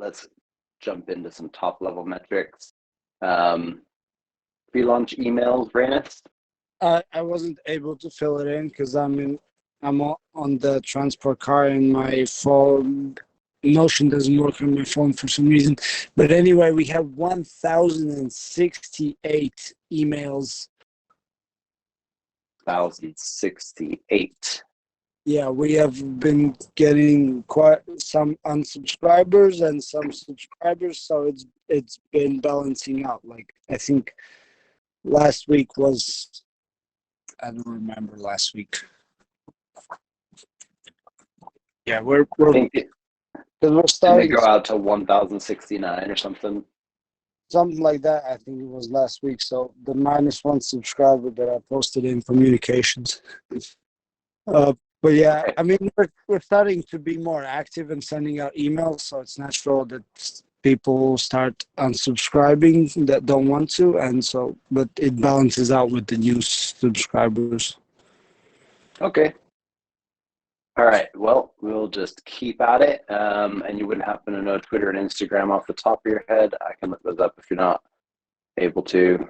let's jump into some top level metrics. Pre-launch emails, Rainus? I wasn't able to fill it in because I'm on the transport car and my phone Notion doesn't work on my phone for some reason. But anyway, we have 1,068 emails. 1,068. Yeah, we have been getting quite some unsubscribers and some subscribers, so it's been balancing out. Like I think last week was, I don't remember last week. Yeah, we're starting starting to go out to 1,069 or something like that. I think it was last week. So the -1 subscriber that I posted in communications. But yeah, I mean, we're starting to be more active and sending out emails, so it's natural that people start unsubscribing that don't want to, and so, but it balances out with the new subscribers. Okay. All right. Well, we'll just keep at it. And you wouldn't happen to know Twitter and Instagram off the top of your head? I can look those up if you're not able to.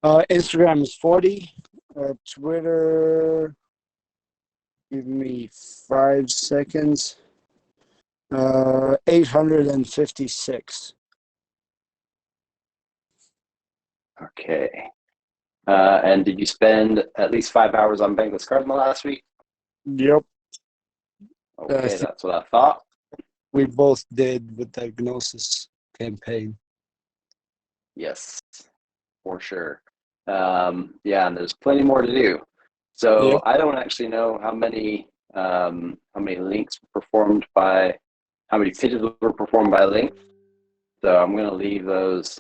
Instagram is 40. Twitter, give me 5 seconds. 856. Okay. And did you spend at least 5 hours on Bankless Card in the last week? Yep. Okay, that's what I thought. We both did with the Gnosis campaign. Yes, for sure. Yeah, and there's plenty more to do. So Yep. I don't actually know how many links were performed by, how many pages were performed by link. So I'm going to leave those.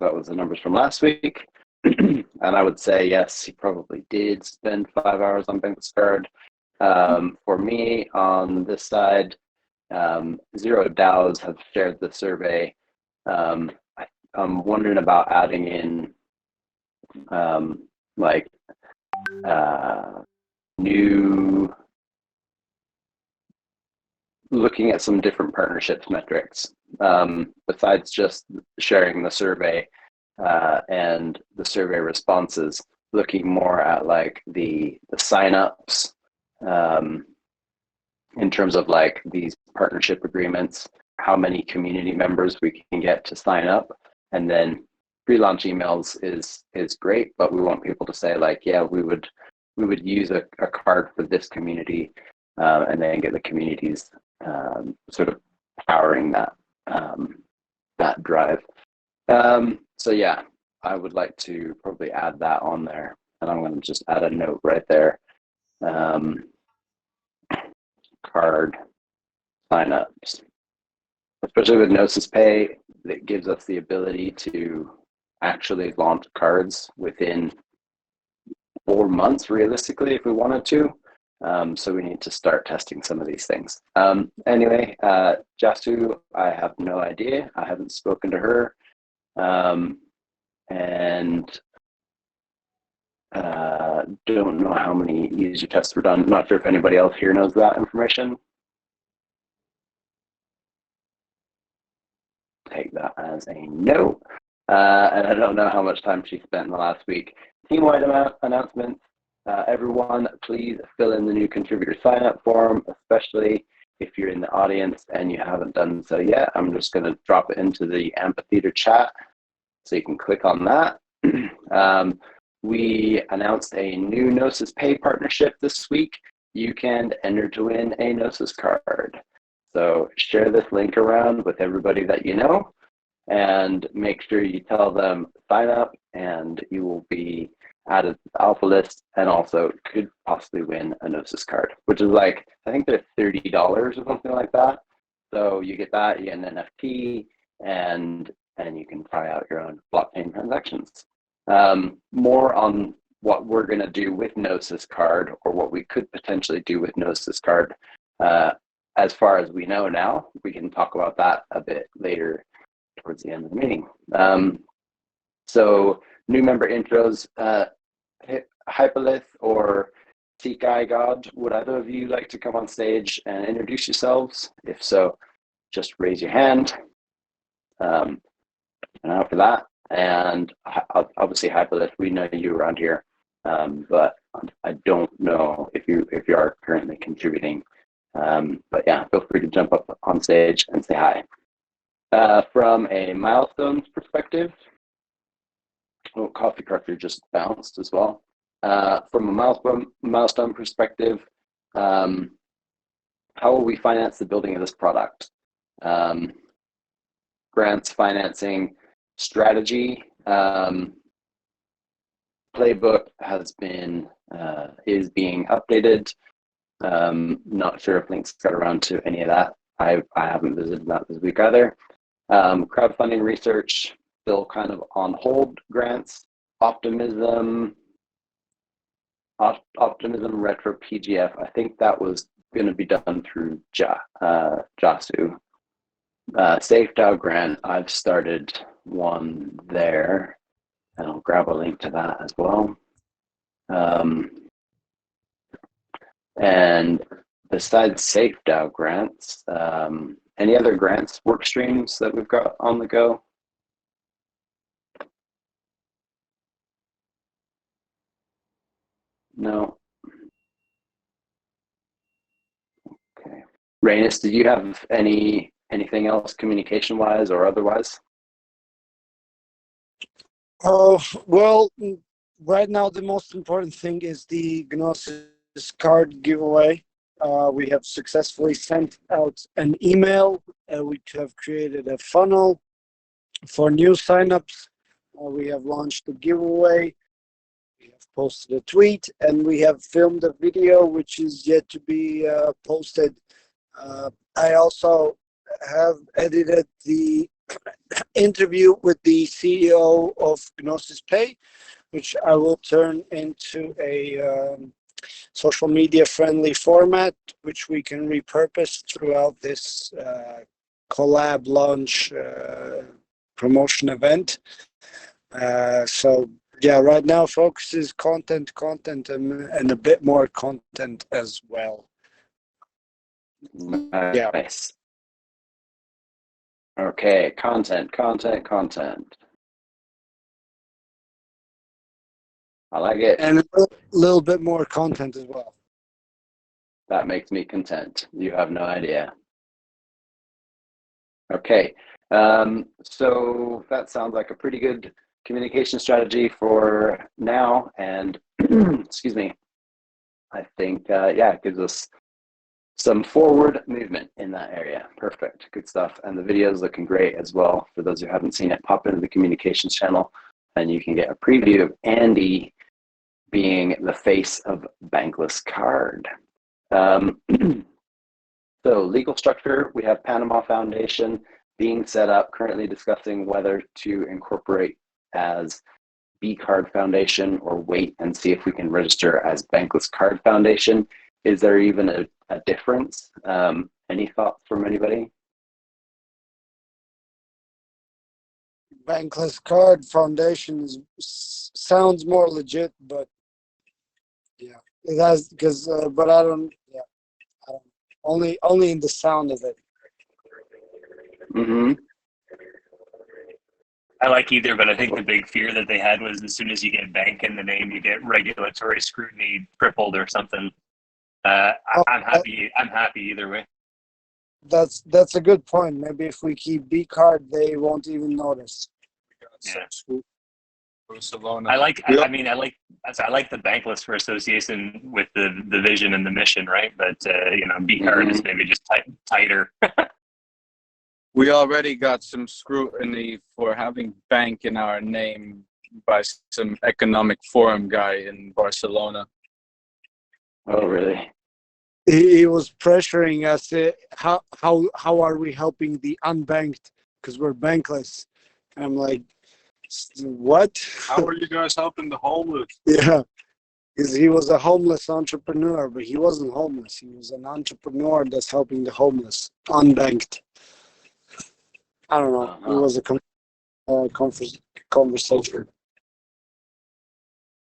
That was the numbers from last week. And I would say, yes, he probably did spend 5 hours on Bankless Card. For me, on this side, Zero DAOs have shared the survey. I'm wondering about adding in new, looking at some different partnerships metrics besides just sharing the survey and the survey responses, looking more at like the signups in terms of like these partnership agreements, how many community members we can get to sign up. And then pre-launch emails is great, but we want people to say like, yeah, we would use a card for this community, and then get the communities sort of powering that drive. So yeah, I would like to probably add that on there, and I'm going to just add a note right there. Card signups, especially with Gnosis Pay, that gives us the ability to actually launch cards within 4 months, realistically, if we wanted to. So we need to start testing some of these things. Anyway, Jasu, I have no idea. I haven't spoken to her. And don't know how many user tests were done. I'm not sure if anybody else here knows that information. Take that as a no. And I don't know how much time she spent in the last week. Team-wide announcements. Everyone, please fill in the new contributor sign-up form, especially if you're in the audience and you haven't done so yet. I'm just going to drop it into the amphitheater chat so you can click on that. We announced a new Gnosis Pay partnership this week. You can enter to win a Gnosis card. So share this link around with everybody that you know, and make sure you tell them sign up, and you will be added to the alpha list, and also could possibly win a Gnosis card, which is like, I think they're $30 or something like that. So you get that, you get an NFT, and you can try out your own blockchain transactions. More on what we're going to do with Gnosis card, or what we could potentially do with Gnosis card. As far as we know now, we can talk about that a bit later towards the end of the meeting. So new member intros, Hyperlith or Seek Eye God, would either of you like to come on stage and introduce yourselves? If so, just raise your hand. And after that, and obviously Hyperlift, we know you around here, but I don't know if you are currently contributing. But yeah, feel free to jump up on stage and say hi. From a milestones perspective, Coffee Crafter just bounced as well. From a milestone perspective, how will we finance the building of this product? Grants, financing, strategy. Playbook has been is being updated. Not sure if Link's got around to any of that. I haven't visited that this week either. Crowdfunding research still kind of on hold. Grants, optimism retro PGF. I think that was going to be done through Jasu. SafeDAO grant. I've started one there, and I'll grab a link to that as well. And besides SafeDAO grants, any other grants work streams that we've got on the go? No. Okay. Rainis, did you have anything else communication-wise or otherwise? Well, right now the most important thing is the Gnosis card giveaway. We have successfully sent out an email. We have created a funnel for new signups. We have launched the giveaway. We have posted a tweet, and we have filmed a video which is yet to be posted. I also have edited the interview with the CEO of Gnosis Pay, which I will turn into a social media friendly format, which we can repurpose throughout this collab launch promotion event. So yeah, right now focus is content and a bit more content as well. Yeah. Nice. Okay, content. I like it. And a little bit more content as well. That makes me content. You have no idea. Okay, so that sounds like a pretty good communication strategy for now. And excuse me, I think, yeah, it gives us some forward movement in that area. Perfect, good stuff. And the video is looking great as well. For those who haven't seen it, pop into the communications channel and you can get a preview of Andy being the face of Bankless Card. So legal structure, we have Panama Foundation being set up, currently discussing whether to incorporate as BCard Foundation or wait and see if we can register as Bankless Card Foundation. Is there even a difference? Any thoughts from anybody? Bankless Card Foundation sounds more legit, but yeah, it has because. But I don't. Yeah, I don't. Only in the sound of it. Mm-hmm. I like either, but I think the big fear that they had was as soon as you get bank in the name, you get regulatory scrutiny tripled or something. I'm happy either way. That's a good point. Maybe if we keep BCard, they won't even notice. Yeah. I like the Bankless for association with the vision and the mission, right? But BCard is maybe just tighter. We already got some scrutiny for having bank in our name by some economic forum guy in Barcelona. Oh, really? He was pressuring us. How are we helping the unbanked? Because we're bankless. And I'm like, what? How are you guys helping the homeless? Yeah, because he was a homeless entrepreneur, but he wasn't homeless. He was an entrepreneur that's helping the homeless, unbanked. I don't know. It was a conversation.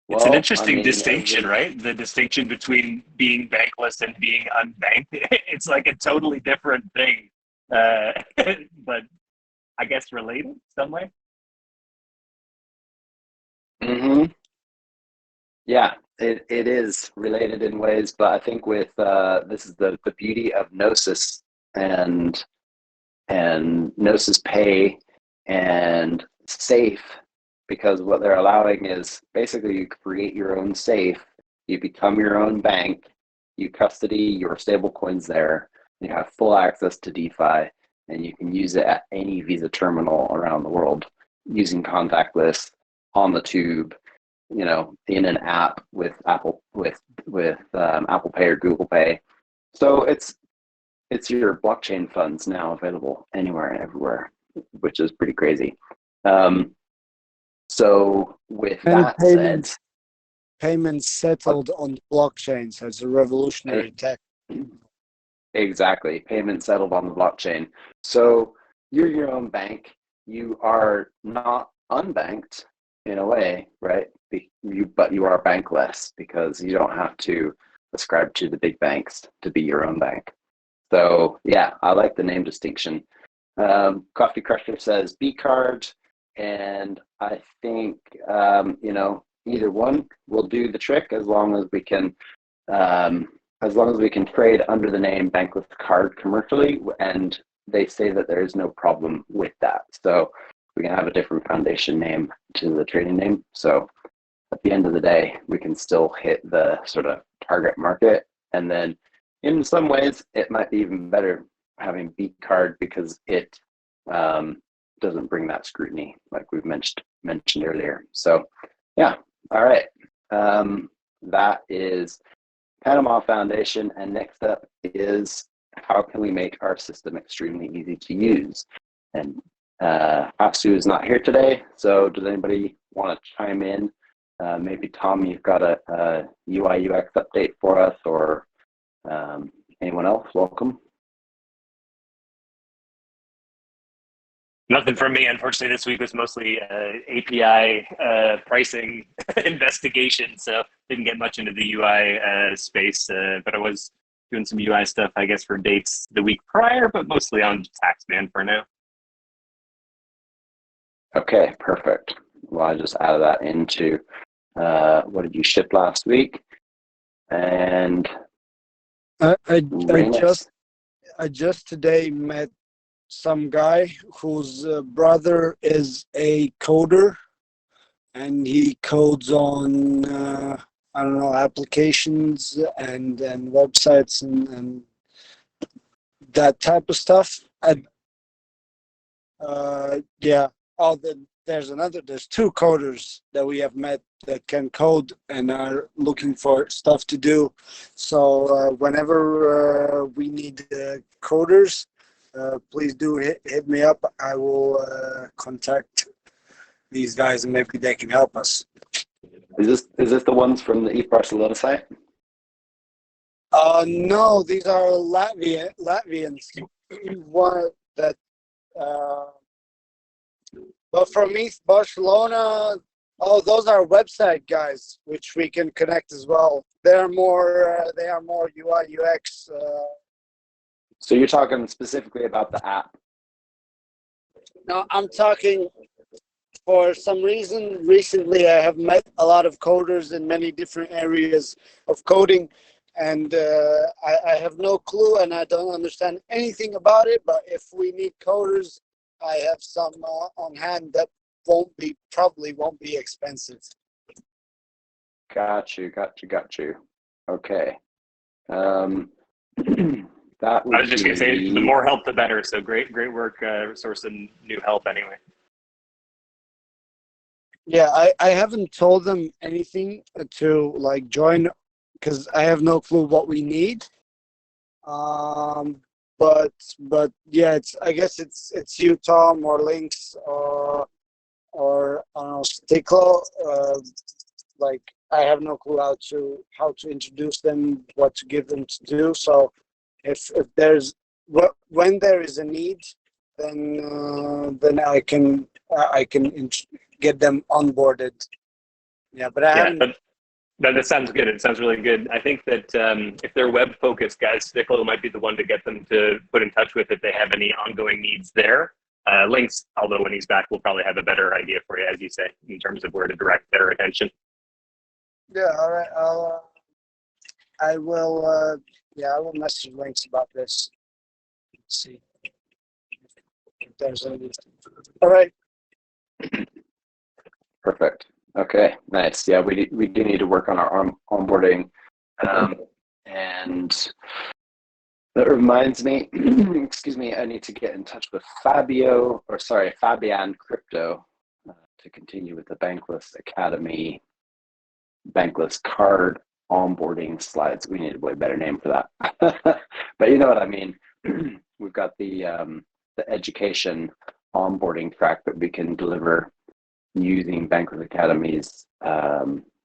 It's an interesting distinction, right? The distinction between being bankless and being unbanked. It's like a totally different thing. but I guess related some way. Mm-hmm. Yeah, it is related in ways, but I think with this is the beauty of Gnosis and Gnosis Pay and Safe, because what they're allowing is basically you create your own safe, you become your own bank, you custody your stable coins there, you have full access to DeFi, and you can use it at any Visa terminal around the world using contactless on the tube, you know, in an app with Apple Apple Pay or Google Pay. So it's your blockchain funds now available anywhere and everywhere, which is pretty crazy. So with And that said, payments settled on blockchains as a revolutionary tech. exactly, payment settled on the blockchain. So you're your own bank. You are not unbanked in a way, right? But you are bankless because you don't have to ascribe to the big banks to be your own bank. So yeah, I like the name distinction. Coffee Crusher says BCard, and I think you know, either one will do the trick as long as we can trade under the name Bankless Card commercially, and they say that there is no problem with that. So we can have a different foundation name to the trading name. So at the end of the day, we can still hit the sort of target market. And then in some ways, it might be even better having BCard because it doesn't bring that scrutiny like we've mentioned earlier. So yeah, all right. That is Panama Foundation. And next up is how can we make our system extremely easy to use? And Asu is not here today, so does anybody want to chime in? Maybe Tom, you've got a UI UX update for us, or anyone else? Welcome. Nothing from me. Unfortunately, this week was mostly API pricing investigation, so didn't get much into the UI space. But I was doing some UI stuff, I guess, for dates the week prior, but mostly on Taxman for now. Okay, perfect. Well, I just added that into what did you ship last week? And I just today met some guy whose brother is a coder, and he codes on I don't know, applications and websites and that type of stuff. Yeah. Oh, there's two coders that we have met that can code and are looking for stuff to do. So whenever we need coders, please do hit me up. I will contact these guys and maybe they can help us. Is this the ones from the ETH Barcelona site? No, these are Latvians. One that but from East Barcelona, oh, those are website guys, which we can connect as well. They are more UI UX. So you're talking specifically about the app? No, I'm talking. For some reason, recently I have met a lot of coders in many different areas of coding, and I have no clue and I don't understand anything about it. But if we need coders, I have some on hand that probably won't be expensive. Got you. Okay. That would I was just going to say, the more help, the better. So great work sourcing new help anyway. Yeah, I haven't told them anything to like join because I have no clue what we need. But yeah, I guess it's you, Tom, or Lynx, or I don't know, Stickle. Like I have no clue how to introduce them, what to give them to do. So if when there is a need, then I can get them onboarded. Yeah, but I haven't. That sounds good. It sounds really good. I think that if they're web focused, guys, Stickle might be the one to get them to put in touch with if they have any ongoing needs there. Links, although when he's back, we'll probably have a better idea for you, as you say, in terms of where to direct their attention. Yeah, all right. I will message Links about this. Let's see if there's any. All right. Perfect. Okay, nice. Yeah, we do need to work on our onboarding, and that reminds me. Excuse me. I need to get in touch with Fabian Crypto to continue with the Bankless Academy, Bankless Card onboarding slides. We need a way better name for that, but you know what I mean. We've got the education onboarding track that we can deliver using Bankless Academy's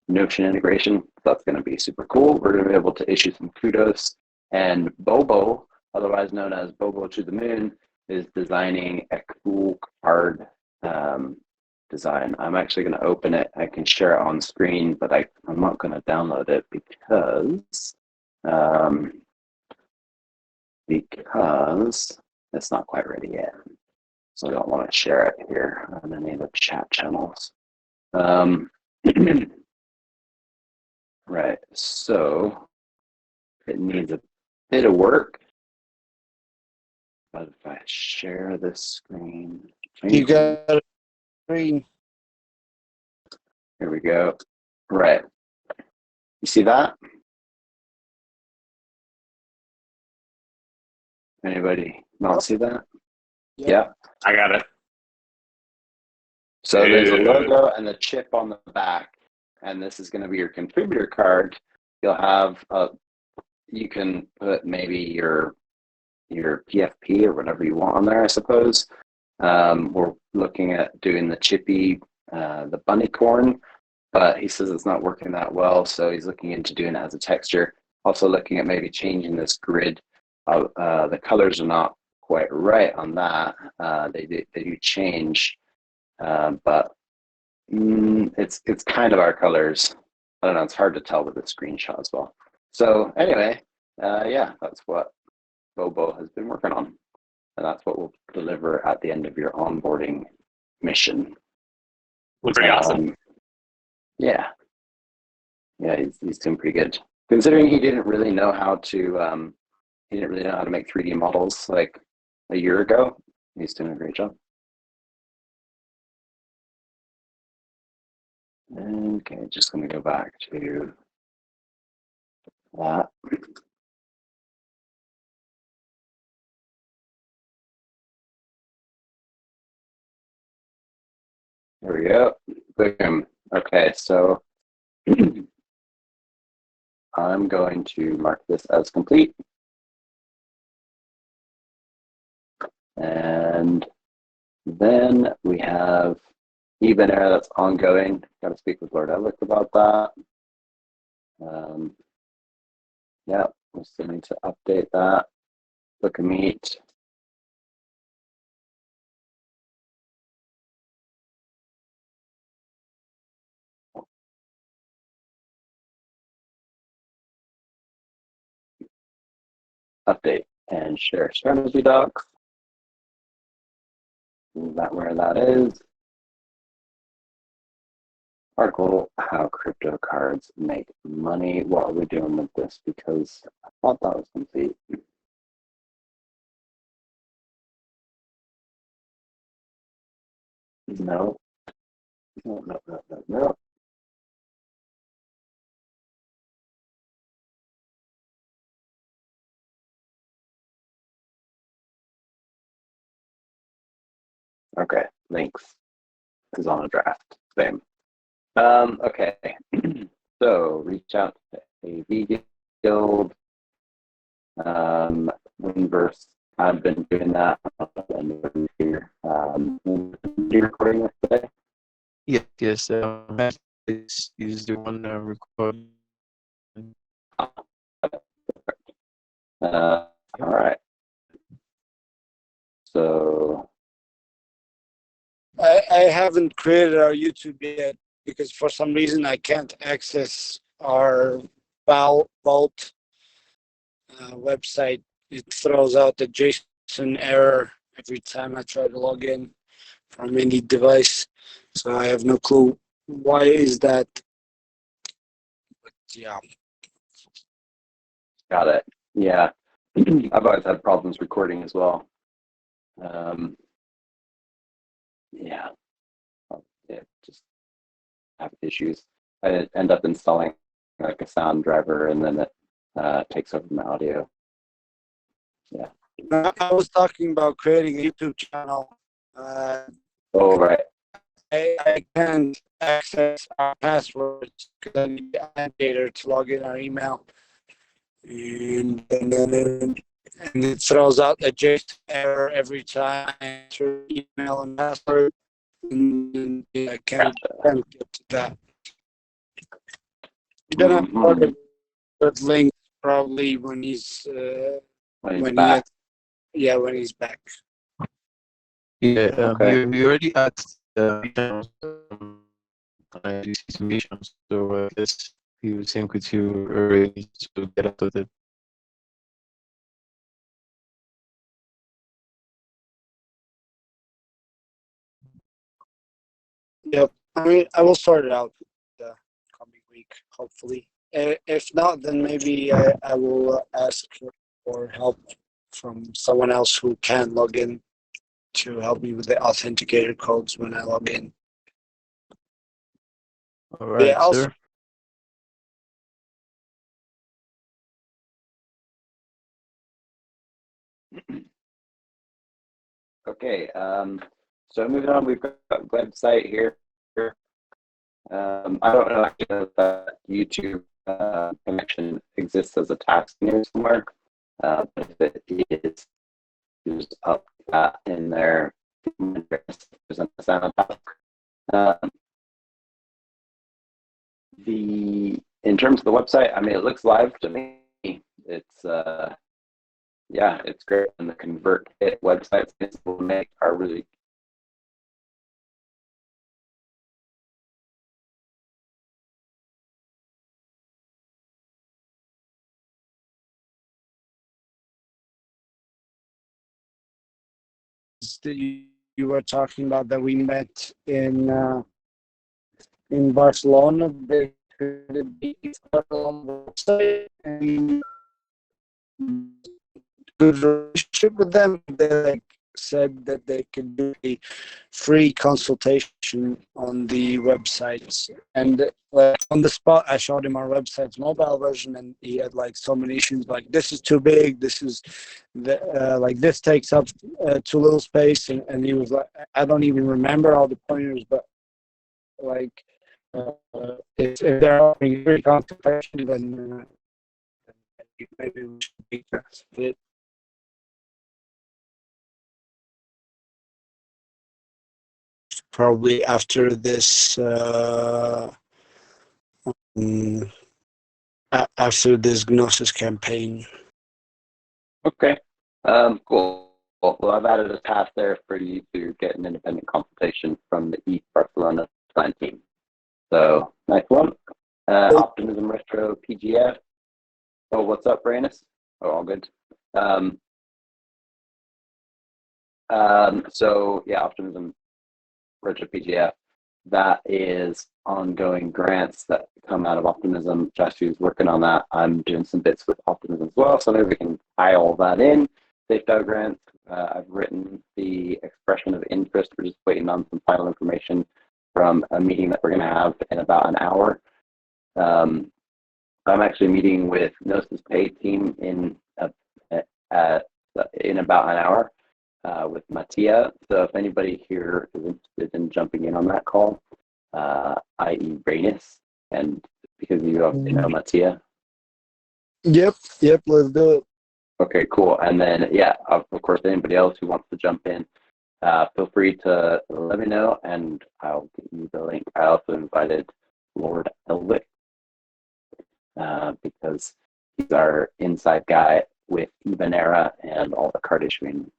Notion integration. That's going to be super cool. We're going to be able to issue some kudos. And Bobo, otherwise known as Bobo to the Moon, is designing a cool card design. I'm actually going to open it. I can share it on screen, but I'm not going to download it because it's not quite ready yet. So I don't want to share it here on any of the chat channels. Right, so it needs a bit of work. But if I share this screen, You got a screen. Here we go. Right. You see that? Anybody not see that? Yeah. I got it. So there's a logo and a chip on the back, and this is going to be your contributor card. You'll have you can put maybe your PFP or whatever you want on there, I suppose. We're looking at doing the chippy, the bunny corn, but he says it's not working that well, so he's looking into doing it as a texture. Also looking at maybe changing this grid. The colors are not quite right on that. They do change, but it's kind of our colors. I don't know. It's hard to tell with the screenshot as well. So anyway, yeah, that's what Bobo has been working on, and that's what we'll deliver at the end of your onboarding mission. Looks pretty awesome. Yeah, he's doing pretty good. Considering he didn't really know how to make 3D models like a year ago. He's doing a great job. Okay, just going to go back to that. There we go. Boom. Okay, so I'm going to mark this as complete. And then we have eBinaire that's ongoing. Got to speak with Lord Ellick about that. Yeah, we still need to update that. Book a meet. Update and share strategy docs. Is that where that is? Article, how crypto cards make money. What are we doing with this? Because I thought that was complete. No. No. Okay, links is on a draft. Same. Okay. So reach out to AV Guild. Winverse. I've been doing that. Here. You're recording this today? Yes. Is the one recording. All right. So I haven't created our YouTube yet because for some reason I can't access our Vault website, it throws out the JSON error every time I try to log in from any device. So I have no clue why is that. But yeah. Got it. Yeah. I've always had problems recording as well. Yeah. Yeah, just have issues. I end up installing like a sound driver, and then it takes over my audio. Yeah. I was talking about creating a YouTube channel. Oh, right. I can't access our passwords because I need the annotator to log in our email. And it throws out a JSON error every time I enter email and password. And I can't get to that. You're gonna plug it with links probably when he's back. when he's back. Yeah, Okay. we already asked missions, these missions, so I guess he will sync with you already to get out of it. Yep. I mean, I will sort it out the coming week, hopefully. If not, then maybe I will ask for help from someone else who can log in to help me with the authenticator codes when I log in. All right, Yeah, also, sir. Okay. So moving on, we've got a website here. I don't know actually if that YouTube connection exists as a task near somewhere, but if it is, there's up that in there. Present the sound task. In terms of the website, I mean, it looks live to me. It's yeah, it's great, and the ConvertKit websites people make are really. you were talking about that we met in Barcelona. They created the website and good relationship with them. They said that they could do a free consultation on the websites, and on the spot I showed him our website's mobile version, and he had so many issues, like this is too big, this is this takes up too little space, and he was like, I don't even remember all the pointers, but if they're offering free consultation, then maybe we should take it. Probably after this after this Gnosis campaign. Okay. Cool. Well, I've added a task there for you to get an independent consultation from the East Barcelona design team. So nice one. Optimism Retro PGF. Oh, what's up, Brandis? Oh, all good. So yeah, Optimism Retro PGF. That is ongoing grants that come out of Optimism. Joshua's working on that. I'm doing some bits with Optimism as well, so maybe we can tie all that in. SafeDAO grants. I've written the expression of interest. We're just waiting on some final information from a meeting that we're going to have in about an hour. I'm actually meeting with Gnosis Pay team in about an hour with Mattia. So if anybody here is interested in jumping in on that call, i.e. Brainus, and because you obviously know Mattia. Yep, let's do it. Okay, cool. And then, yeah, of course, anybody else who wants to jump in, feel free to let me know, and I'll give you the link. I also invited Lord Elwick because he's our inside guy with Ibanera and all the card issuing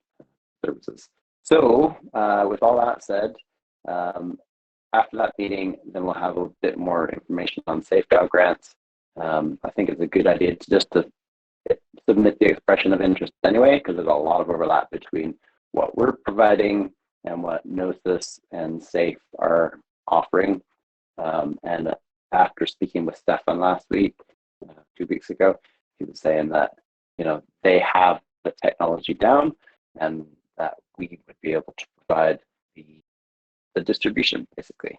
services. So, with all that said, after that meeting, then we'll have a bit more information on SafeDAO grants. I think it's a good idea to submit the expression of interest anyway, because there's a lot of overlap between what we're providing and what Gnosis and Safe are offering. And after speaking with Stefan last week, 2 weeks ago, he was saying that, they have the technology down and that we would be able to provide the distribution, basically.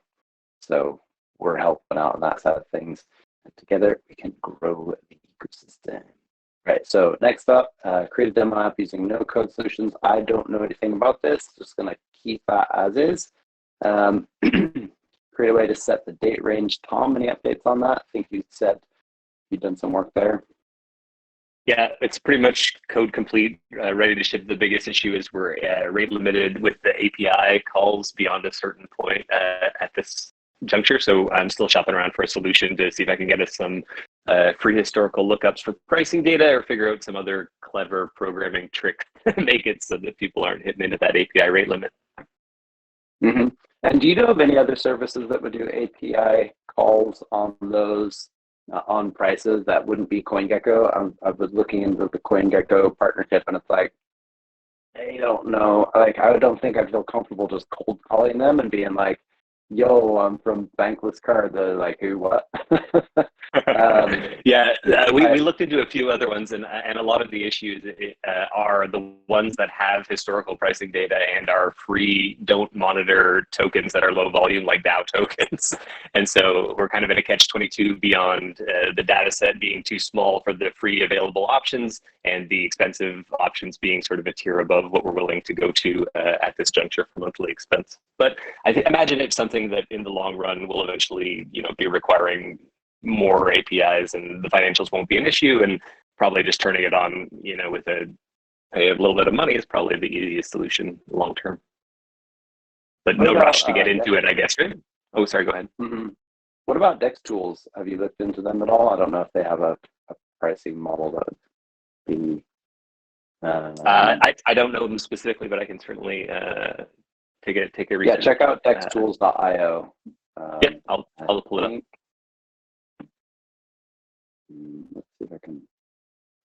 So we're helping out on that side of things. And together we can grow the ecosystem. Right, so next up, create a demo app using no-code solutions. I don't know anything about this. Just going to keep that as is. Create a way to set the date range. Tom, any updates on that? I think you said you've done some work there. Yeah, it's pretty much code complete, ready to ship. The biggest issue is we're rate limited with the API calls beyond a certain point at this juncture. So I'm still shopping around for a solution to see if I can get us some free historical lookups for pricing data, or figure out some other clever programming trick to make it so that people aren't hitting into that API rate limit. Mm-hmm. And do you know of any other services that would do API calls on those on prices that wouldn't be CoinGecko? I was looking into the CoinGecko partnership, and it's like, I don't know. Like, I don't think I feel comfortable just cold calling them and being like, yo, I'm from Bankless Card. They're like, who, what? We looked into a few other ones, and a lot of the issues are the ones that have historical pricing data and are free, don't monitor tokens that are low volume, like DAO tokens. And so we're kind of in a catch-22 beyond the data set being too small for the free available options, and the expensive options being sort of a tier above what we're willing to go to at this juncture for monthly expense. But I imagine it's something that in the long run will eventually, be requiring more APIs, and the financials won't be an issue, and probably just turning it on, with a little bit of money is probably the easiest solution long term. But no rush to get into it, I guess. Right? Oh, sorry, go ahead. Mm-hmm. What about Dex Tools? Have you looked into them at all? I don't know if they have a pricing model that would be. I don't know them specifically, but I can certainly take a read. Yeah, check out dextools.io. Yep, I'll pull it up.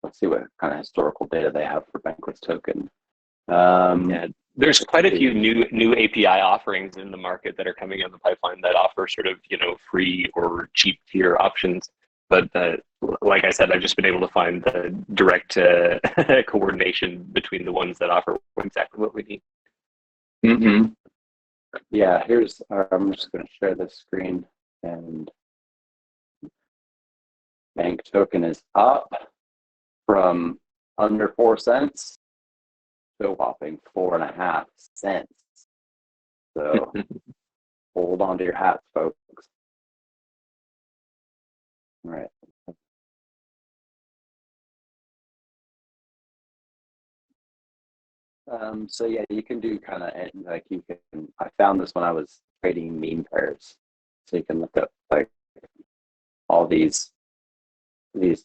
Let's see what kind of historical data they have for Bankless token. There's quite a few new API offerings in the market that are coming in the pipeline that offer sort of, free or cheap tier options. But like I said, I've just been able to find the direct coordination between the ones that offer exactly what we need. Mm-hmm. Yeah, I'm just going to share this screen, and Bank token is up from under 4 cents to a whopping 4.5 cents. So hold on to your hats, folks. All right. So yeah, you can do kind of like I found this when I was trading meme pairs. So you can look up like all these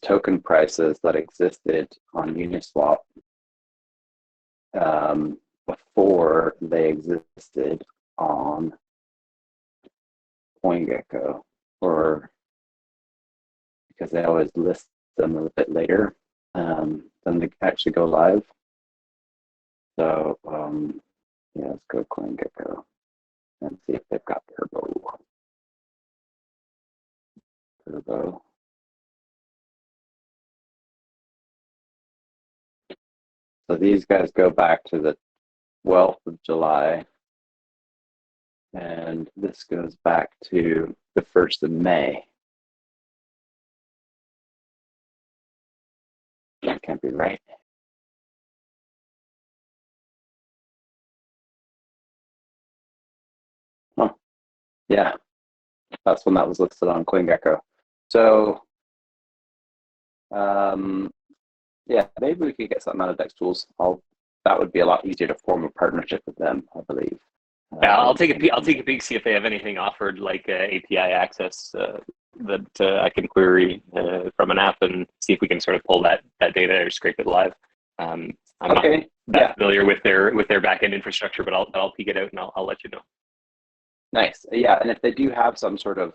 token prices that existed on Uniswap before they existed on CoinGecko, or because they always list them a bit later than they actually go live. So let's go CoinGecko and see if they've got Turbo. So these guys go back to the 12th of July, and this goes back to the 1st of May. That can't be right. Huh. Yeah, that's when that was listed on CoinGecko. So, yeah, maybe we could get something out of Dex Tools. That would be a lot easier to form a partnership with them, I believe. Yeah, I'll take a peek, see if they have anything offered, like API access that I can query from an app, and see if we can sort of pull that data or scrape it live. I'm not that familiar with their backend infrastructure, but I'll peek it out and I'll let you know. Nice. Yeah, and if they do have some sort of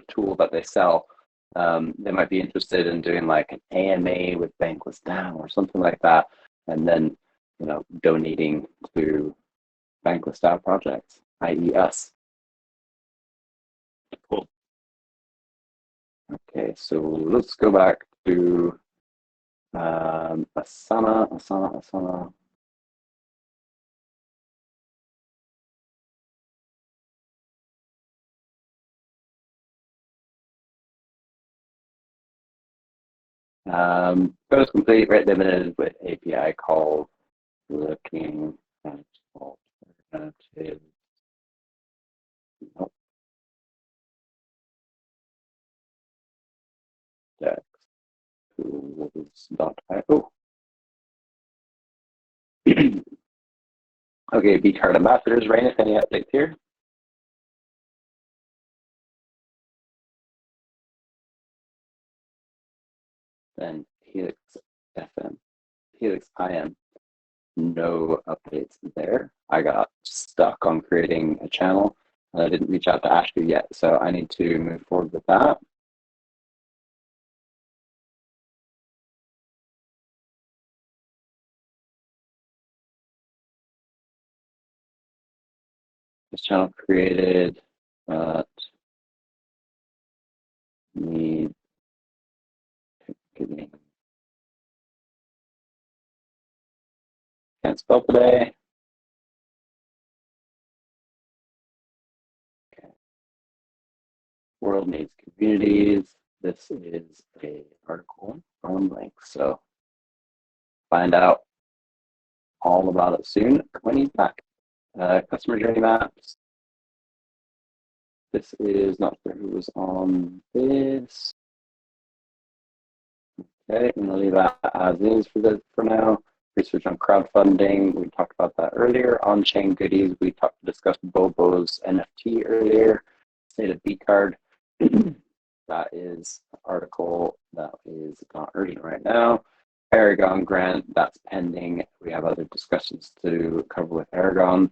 tool that they sell, They might be interested in doing like an AMA with Bankless Down or something like that, and then donating to Bankless Down projects, i.e., us. Cool. Okay, so let's go back to Asana. Code is complete, rate limited with API call, looking at alternatives. Nope. Dex tools.io. Okay, BCard ambassadors, Rainus, any updates here? Then Helix FM, Helix IM, no updates there. I got stuck on creating a channel. I didn't reach out to Ashley yet, so I need to move forward with that. This channel created, but need getting can't spell today. Okay. World needs communities. This is a article from Blank, so find out all about it soon when he's back. Customer journey maps. This is not sure who was on this. Okay, I'm gonna leave that as is for now. Research on crowdfunding, we talked about that earlier. On-chain goodies, we discussed Bobo's NFT earlier. State of BCard. That is an article that is not urgent right now. Aragon grant, that's pending. We have other discussions to cover with Aragon.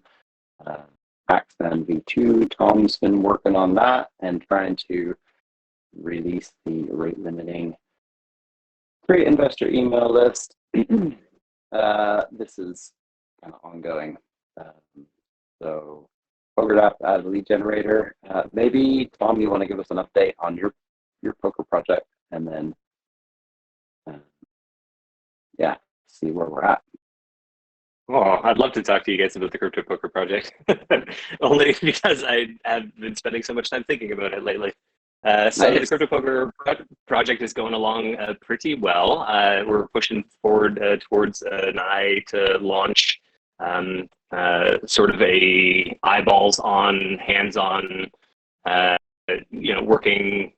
Axman V2, Tom's been working on that and trying to release the rate limiting pre-investor email list. This is kind of ongoing. So PokerDAP as a lead generator. Maybe Tom, you want to give us an update on your poker project, and then see where we're at. Oh, I'd love to talk to you guys about the crypto poker project, only because I have been spending so much time thinking about it lately. So Nice. the crypto poker project is going along pretty well. We're pushing forward towards an eye to launch sort of a eyeballs on, hands-on, working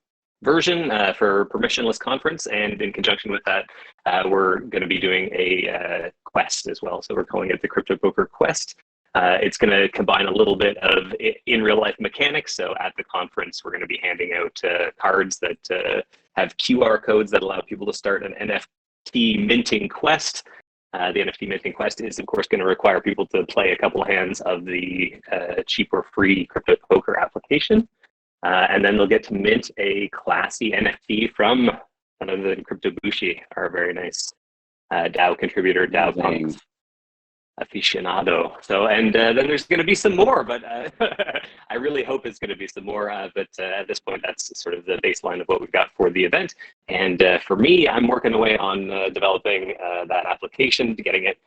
version for permissionless conference, and in conjunction with that, we're going to be doing a quest as well. So we're calling it the Crypto Poker Quest. It's going to combine a little bit of in real life mechanics. So at the conference, we're going to be handing out cards that have QR codes that allow people to start an NFT minting quest. The NFT minting quest is, of course, going to require people to play a couple of hands of the cheap or free crypto poker application. And then they'll get to mint a classy NFT from none other than Crypto Bushi, our very nice DAO contributor, DAO Punk aficionado. So, and then there's going to be some more, but I really hope it's going to be some more. But at this point, that's sort of the baseline of what we've got for the event. And for me, I'm working away on developing that application, getting it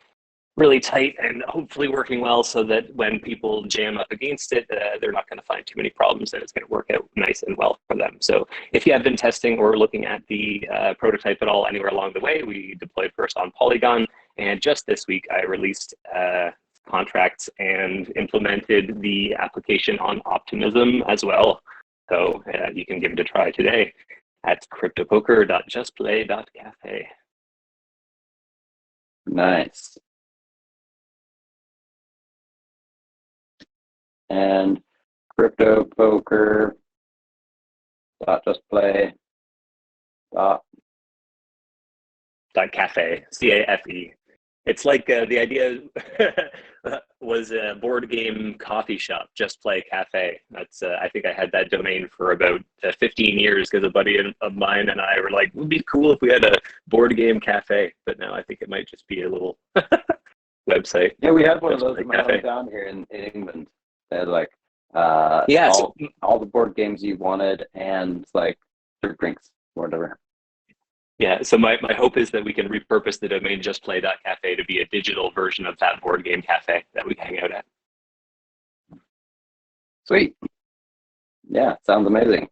really tight and hopefully working well, so that when people jam up against it, they're not going to find too many problems, and it's going to work out nice and well for them. So if you have been testing or looking at the prototype at all anywhere along the way, we deployed first on Polygon, and just this week I released contracts and implemented the application on Optimism as well. So you can give it a try today at cryptopoker.justplay.cafe. Nice. And crypto poker .justplay. .cafe, CAFE. It's like the idea was a board game coffee shop, Just Play Cafe. That's I think I had that domain for about 15 years because a buddy of mine and I were like, it would be cool if we had a board game cafe. But now I think it might just be a little website. Yeah, we had one of Just those Play in my Cafe. hometown here in England. They had like Yeah, all the board games you wanted and like drinks or whatever. yeah. So my hope is that we can repurpose the domain justplay.cafe to be a digital version of that board game cafe that we hang out at. Sweet. Yeah, sounds amazing.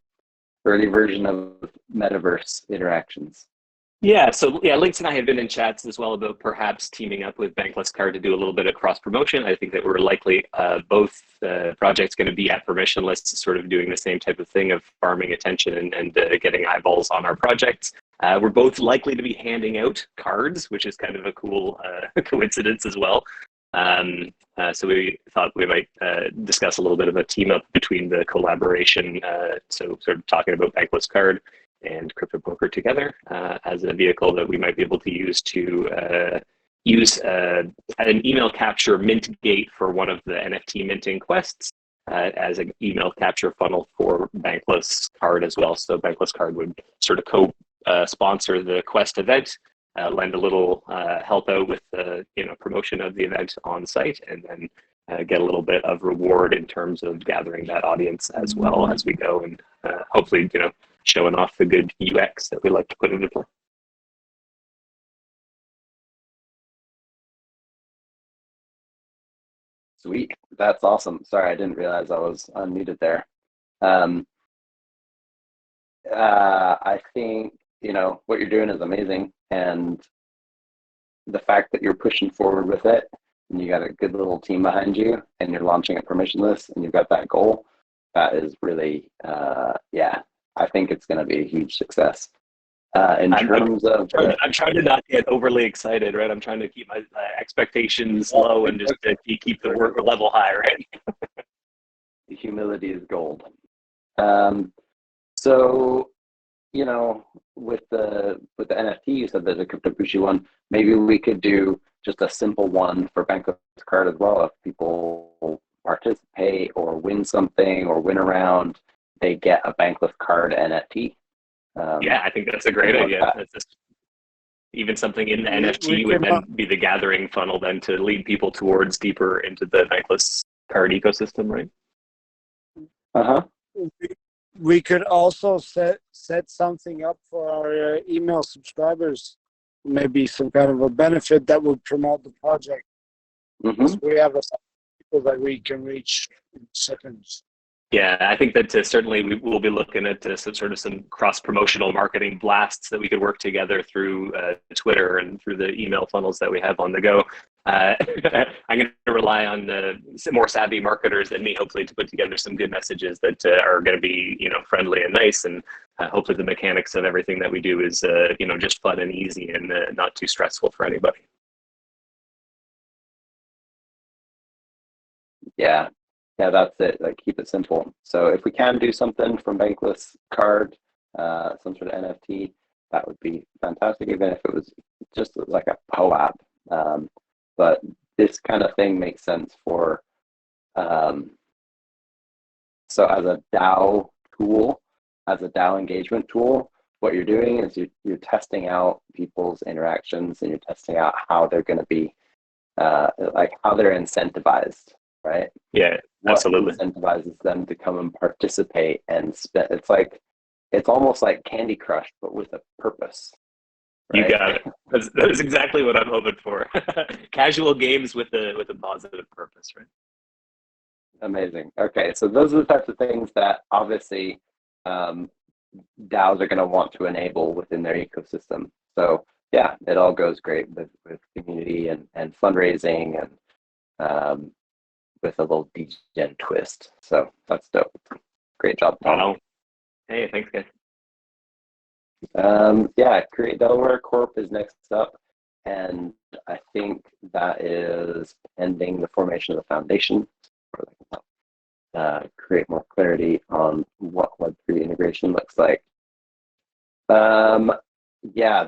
Early version of metaverse interactions. Yeah, so yeah, Lynx and I have been in chats as well about perhaps teaming up with Bankless Card to do a little bit of cross promotion. I think that we're likely both projects going to be at permissionless, sort of doing the same type of thing of farming attention and getting eyeballs on our projects. We're both likely to be handing out cards, which is kind of a cool coincidence as well. So we thought we might discuss a little bit of a team up between the collaboration. So sort of talking about Bankless Card and Crypto Broker together as a vehicle that we might be able to use to use an email capture mint gate for one of the NFT minting quests as an email capture funnel for Bankless Card as well. So Bankless Card would sort of co-sponsor the quest event, lend a little help out with the promotion of the event on site, and then get a little bit of reward in terms of gathering that audience as well as we go, and hopefully showing off the good UX that we like to put into play. Sweet. That's awesome. Sorry, I didn't realize I was unmuted there. I think, what you're doing is amazing. And the fact that you're pushing forward with it and you got a good little team behind you and you're launching it permissionless and you've got that goal, that is really, I think it's going to be a huge success. I'm trying to not get overly excited, right? I'm trying to keep my expectations low and just keep the work level high, right? Humility is gold. So, with the NFT, you said there's a Crypto Bushi one. Maybe we could do just a simple one for Bankless Card as well. If people participate or win something or win a round, they get a Bankless Card NFT. Yeah, I think that's a great idea. That's just, even something in the NFT would then be the gathering funnel then to lead people towards deeper into the Bankless Card ecosystem, right? We could also set something up for our email subscribers, maybe some kind of a benefit that would promote the project. Mm-hmm. We have people that we can reach in seconds. Yeah, I think that certainly we will be looking at some cross-promotional marketing blasts that we could work together through Twitter and through the email funnels that we have on the go. I'm going to rely on the more savvy marketers than me, hopefully, to put together some good messages that are going to be, friendly and nice, and hopefully the mechanics of everything that we do is, just fun and easy and not too stressful for anybody. Yeah, that's it. Like, keep it simple. So if we can do something from Bankless Card, some sort of NFT, that would be fantastic, even if it was just like a POAP. But this kind of thing makes sense for, so as a DAO tool, as a DAO engagement tool, what you're doing is you're testing out people's interactions and you're testing out how they're going to be, like how they're incentivized, right? Yeah, absolutely. What incentivizes them to come and participate and spend. It's almost like Candy Crush, but with a purpose. Right? You got it. That is exactly what I'm hoping for. Casual games with a positive purpose, right? Amazing. Okay, so those are the types of things that obviously DAOs are going to want to enable within their ecosystem. So yeah, it all goes great with community and fundraising and with a little degen twist. So that's dope. Great job, Tom. Wow. Hey, thanks, guys. Create Delaware Corp is next up, and I think that is pending the formation of the foundation. Create more clarity on what Web3 integration looks like.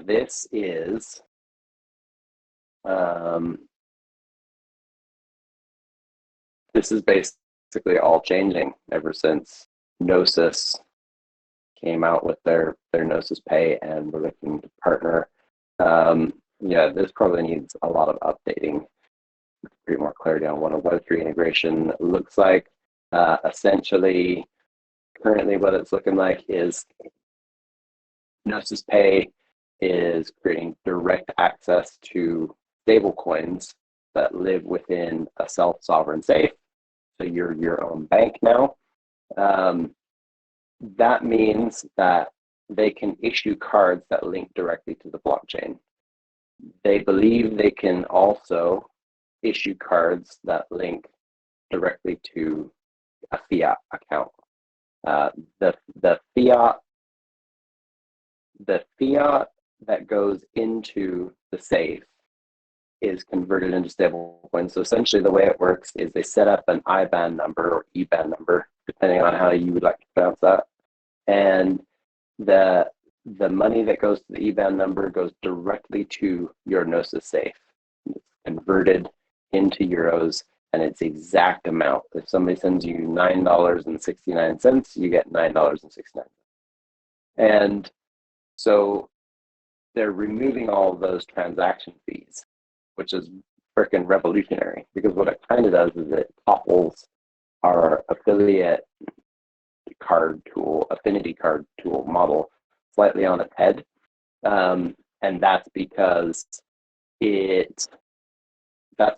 This is This is basically all changing ever since Gnosis came out with their Gnosis Pay, and we're looking to partner. Yeah, this probably needs a lot of updating, create more clarity on what a Web3 integration looks like. Essentially, currently what it's looking like is Gnosis Pay is creating direct access to stablecoins that live within a self-sovereign safe. So you're your own bank now. That means that they can issue cards that link directly to the blockchain. They believe they can also issue cards that link directly to a fiat account. The fiat that goes into the safe is converted into stablecoins. So essentially the way it works is they set up an IBAN number or EBAN number, depending on how you would like to pronounce that. And the money that goes to the IBAN number goes directly to your Gnosis safe. It's converted into euros, and it's the exact amount. If somebody sends you $9.69, you get $9.69. And so they're removing all of those transaction fees, which is freaking revolutionary, because what it kind of does is it topples our affiliate card tool, affinity card tool model slightly on its head. And that's because it the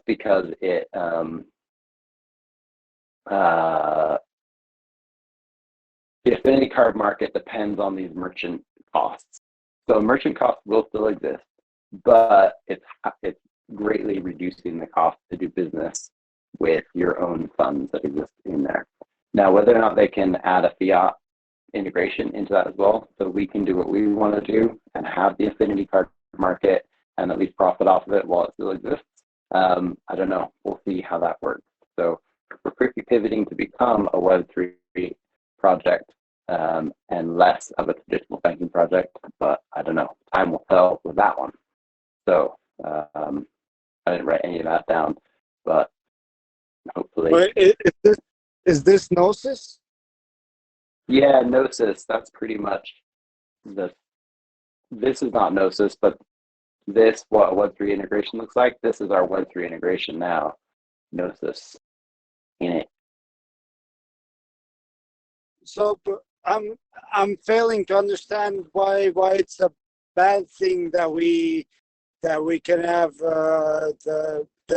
affinity card market depends on these merchant costs. So merchant costs will still exist, but it's greatly reducing the cost to do business with your own funds that exist in there. Now, whether or not they can add a fiat integration into that as well, so we can do what we want to do and have the affinity card market and at least profit off of it while it still exists. I don't know. We'll see how that works. So we're quickly pivoting to become a Web3 project and less of a traditional banking project, but I don't know. Time will tell with that one. So I didn't write any of that down, but hopefully. But is this Gnosis? Yeah, Gnosis. That's pretty much this is not Gnosis, but this, what Web3 integration looks like, this is our Web3 integration now. Gnosis in it. So I'm failing to understand why it's a bad thing that we can have that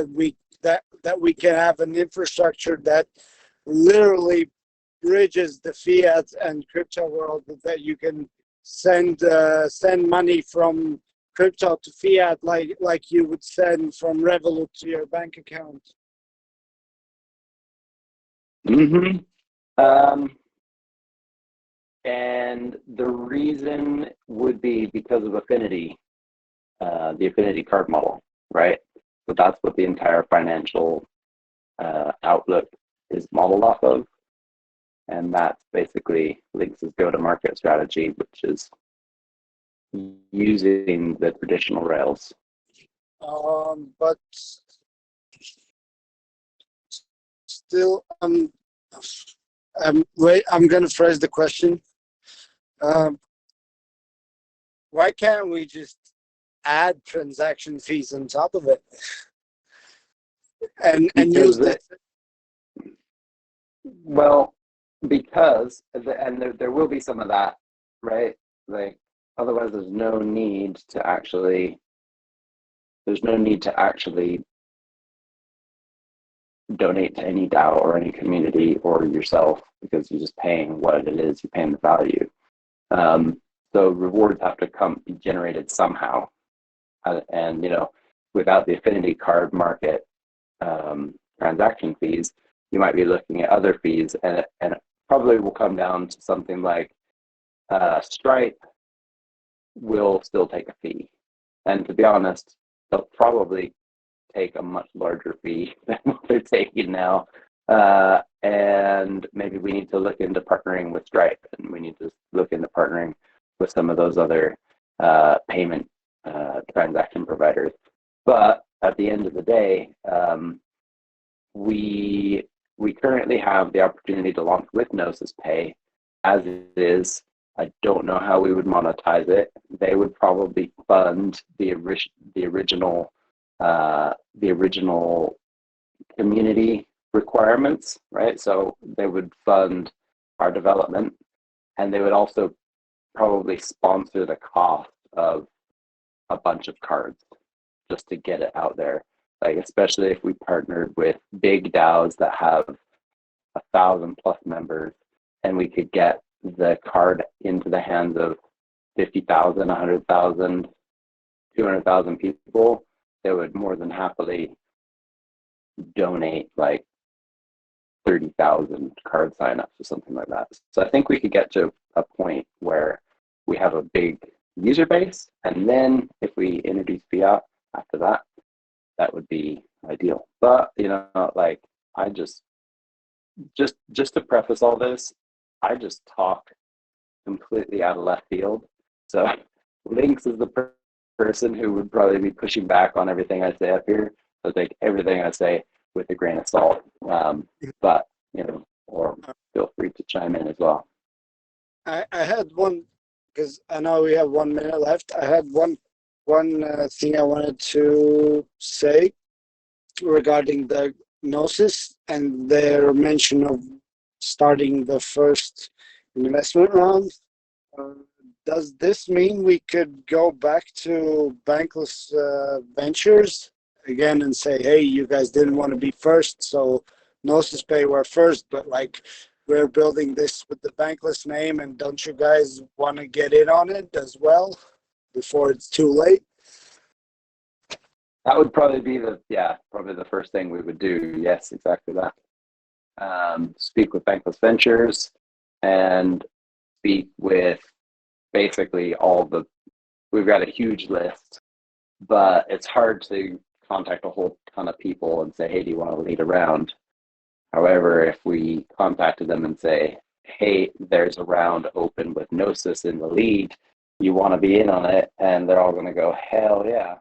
we can have an infrastructure that literally bridges the fiat and crypto world, that you can send money from crypto to fiat like you would send from Revolut to your bank account. Mm-hmm. And the reason would be because of affinity, the affinity card model, right? So that's what the entire financial outlook is modeled off of. And that's basically Lynx's go-to-market strategy, which is using the traditional rails. But still, wait, I'm going to phrase the question. Why can't we just add transaction fees on top of it and use that? Well, because, and there will be some of that, right? Like, otherwise there's no need to actually donate to any DAO or any community or yourself, because you're just paying what it is, you're paying the value. So rewards have to be generated somehow. And, without the affinity card market transaction fees, you might be looking at other fees, and it probably will come down to something like Stripe will still take a fee. And to be honest, they'll probably take a much larger fee than what they're taking now. And maybe we need to look into partnering with Stripe, and we need to look into partnering with some of those other payment transaction providers. But at the end of the day, we currently have the opportunity to launch with Gnosis Pay as it is. I don't know how we would monetize it. They would probably fund the original community requirements, right? So they would fund our development, and they would also probably sponsor the cost of a bunch of cards just to get it out there. Like, especially if we partnered with big DAOs that have 1,000+ members, and we could get the card into the hands of 50,000, 100,000, 200,000 people, they would more than happily donate like 30,000 card signups or something like that. So I think we could get to a point where we have a big user base, and then if we introduce fiat after that, that would be ideal. But like, I just to preface all this, I just talk completely out of left field. So Lynx is the person who would probably be pushing back on everything I say up here. So take everything I say with a grain of salt. But or feel free to chime in as well. I had one, because I know we have 1 minute left. I had one thing I wanted to say regarding the Gnosis and their mention of starting the first investment round. Does this mean we could go back to Bankless Ventures again and say, hey, you guys didn't want to be first, so Gnosis Pay were first, but like, we're building this with the Bankless name, and don't you guys want to get in on it as well before it's too late? That would probably be probably the first thing we would do. Yes, exactly that. Speak with Bankless Ventures and speak with basically we've got a huge list, but it's hard to contact a whole ton of people and say, hey, do you want to lead a round? However, if we contacted them and say, hey, there's a round open with Gnosis in the lead, you want to be in on it, and they're all going to go, hell yeah,